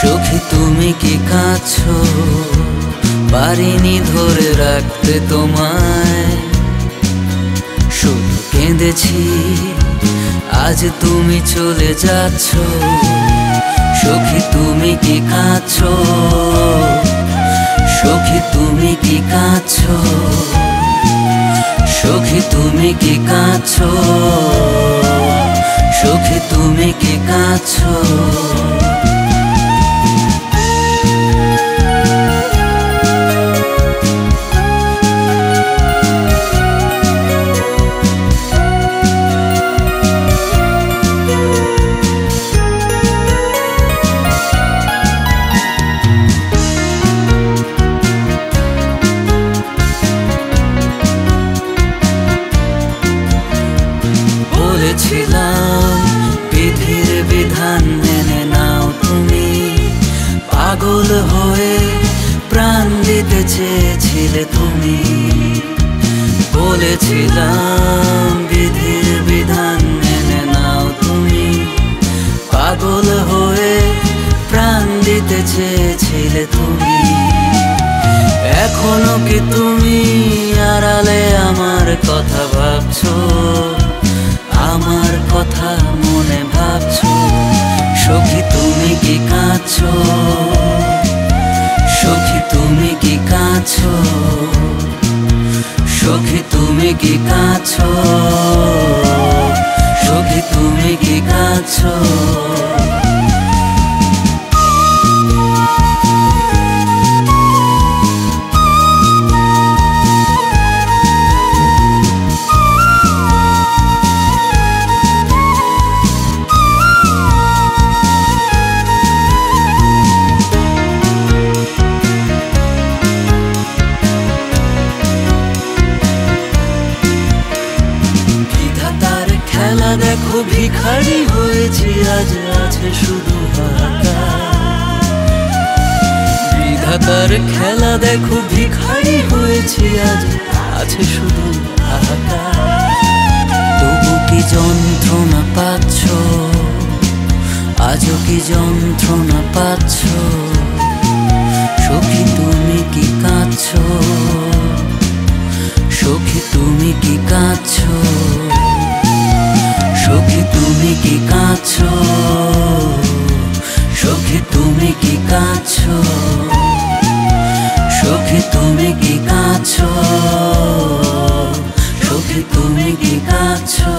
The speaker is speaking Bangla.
সখী তুমি কি কাঁদছো, পারিনি ধরে রাখতে তোমায়। শুধু কেঁদেছি আজ তুমি চলে যাচ্ছ। সখী তুমি কি কাঁদছো, সখী তুমি কি কাঁদছো, সখী তুমি কি কাঁদছো, সখী তুমি কি কাঁদছো। বলেছিলাম বিধির বিধান মেনে নাও তুমি, পাগল হয়ে প্রাণ দিতে চেয়েছিলে তুমি। বলেছিলাম বিধির বিধান মেনে নাও তুমি, পাগল হয়ে প্রাণ দিতে চেয়েছিলে তুমি। এখনো কি তুমি আড়ালে আমার কথা ভাবছো, আমার কথা মনে ভাবছো। সখী তুমি কি কাঁদছো, সখী তুমি কি কাঁদছো, সখী তুমি কি কাঁদছো, সখী তুমি কি কাঁদছো। দেখো ভিখারি হয়েছি আজ, আছে শুধু হাহাকার। বিধাতার খেলা দেখো ভিখারি হয়েছি আজ, আছে শুধু হাহাকার। তবু কি যন্ত্রণা পাচ্ছ, আজও কি যন্ত্রণা পাচ্ছ। সখী তুমি কি কাঁদছো, সখী তুমি কি কাঁদছো, সখী তুমি কি কাঁদছো, সখী তুমি কি কাঁদছো, সখী তুমি কি কাঁদছো, সখী তুমি কি কাঁদছো।